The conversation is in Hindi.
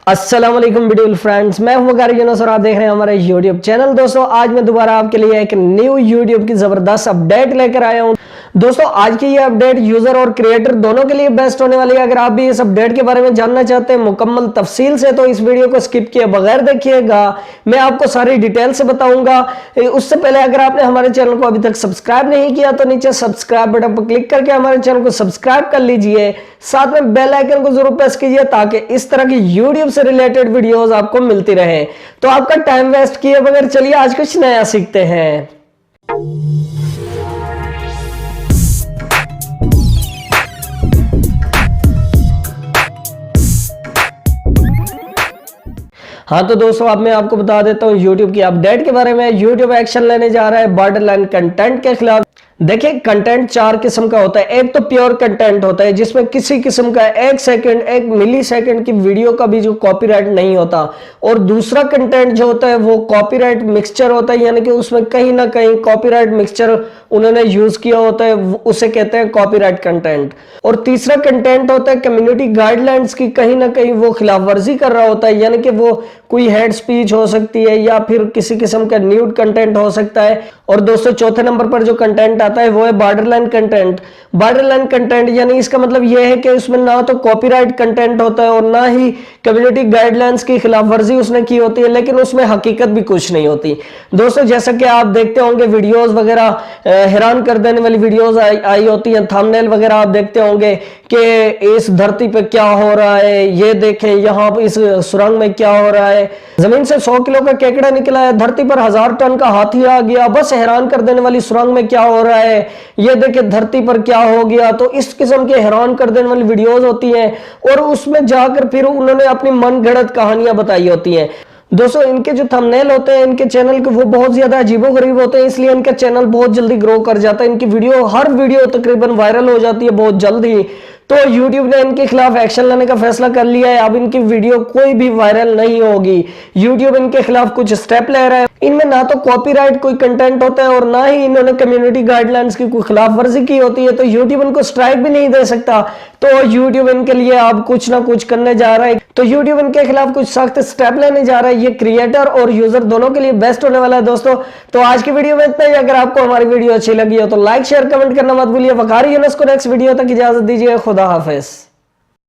अस्सलाम वालेकुम ब्यूटीफुल फ्रेंड्स, मैं हूं वकार यूनुस और आप देख रहे हैं हमारे YouTube चैनल। दोस्तों आज मैं दोबारा आपके लिए एक न्यू YouTube की जबरदस्त अपडेट लेकर आया हूं। दोस्तों आज की ये अपडेट यूजर और क्रिएटर दोनों के लिए बेस्ट होने वाली है। अगर आप भी इस अपडेट के बारे में जानना चाहते हैं मुकम्मल तफसील से तो इस वीडियो को स्किप किए बगैर देखिएगा, मैं आपको सारी डिटेल से बताऊंगा। उससे पहले अगर आपने हमारे चैनल को अभी तक सब्सक्राइब नहीं किया तो नीचे सब्सक्राइब बटन पर क्लिक करके हमारे चैनल को सब्सक्राइब कर लीजिए, साथ में बेल आइकन को जरूर प्रेस कीजिए ताकि इस तरह की यूट्यूब से रिलेटेड वीडियोस आपको मिलती रहे। तो आपका टाइम वेस्ट किए बगैर चलिए आज कुछ नया सीखते हैं। हाँ तो दोस्तों अब मैं आपको बता देता हूँ YouTube की अपडेट के बारे में। YouTube एक्शन लेने जा रहा है बॉर्डरलाइन कंटेंट के खिलाफ। देखिए कंटेंट चार किस्म का होता है। एक तो प्योर कंटेंट होता है जिसमें किसी किस्म का एक सेकंड एक मिली सेकंड की वीडियो का भी जो कॉपीराइट नहीं होता, और दूसरा कंटेंट जो होता है वो कॉपीराइट मिक्सचर होता है, यानी कि उसमें कहीं ना कहीं कॉपीराइट मिक्सचर उन्होंने यूज किया होता है, उसे कहते हैं कॉपीराइट कंटेंट। और तीसरा कंटेंट होता है कम्युनिटी गाइडलाइंस की कहीं ना कहीं वो खिलाफ वर्जी कर रहा होता है, यानी कि वो कोई हेड स्पीच हो सकती है या फिर किसी किस्म का न्यूड कंटेंट हो सकता है। और दोस्तों चौथे नंबर पर जो कंटेंट आता है वो है बॉर्डरलाइन कंटेंट। बॉर्डरलाइन कंटेंट यानी इसका मतलब यह है कि उसमें ना तो कॉपीराइट कंटेंट होता है और ना ही कम्युनिटी गाइडलाइंस की खिलाफ वर्जी उसने की होती है, लेकिन उसमें हकीकत भी कुछ नहीं होती। दोस्तों जैसा कि आप देखते होंगे वीडियोस वगैरह हैरान कर देने वाली वीडियोस आई होती हैं, थंबनेल वगैरह आप देखते होंगे कि इस धरती पे क्या हो रहा है, ये देखें यहाँ इस सुरंग में क्या हो रहा है, जमीन से 100 किलो का केकड़ा निकला है, धरती पर 1000 टन का हाथी आ गया, बस हैरान कर देने वाली सुरंग में क्या हो रहा है, ये देखे धरती पर क्या हो गया। तो इस किस्म के हैरान कर देने वाली वीडियोस होती हैं और उसमें जाकर फिर उन्होंने अपनी मनगढ़ंत कहानियां बताई होती हैं। दोस्तों इनके जो थंबनेल होते हैं इनके चैनल के वो बहुत ज्यादा अजीबोगरीब होते हैं, इसलिए इनका चैनल बहुत जल्दी ग्रो कर जाता है। इनकी हर वीडियो तकरीबन वायरल हो जाती है बहुत जल्द ही। तो YouTube ने इनके खिलाफ एक्शन लेने का फैसला कर लिया है। अब इनकी वीडियो कोई भी वायरल नहीं होगी। YouTube इनके खिलाफ कुछ स्टेप ले रहा है। इनमें ना तो कॉपीराइट कोई कंटेंट होता है और ना ही इन्होंने कम्युनिटी गाइडलाइंस की कोई खिलाफ वर्जी की होती है, तो YouTube इनको स्ट्राइक भी नहीं दे सकता। तो YouTube इनके लिए अब कुछ ना कुछ करने जा रहा है। तो YouTube इनके खिलाफ कुछ सख्त स्टेप लेने जा रहा है। ये क्रिएटर और यूजर दोनों के लिए बेस्ट होने वाला है। दोस्तों तो आज की वीडियो में इतना ही। अगर आपको हमारी वीडियो अच्छी लगी हो तो लाइक शेयर कमेंट करना मत भूलिए। वकार यूनुस को नेक्स्ट वीडियो तक इजाजत दीजिए। खुदा हाफिज।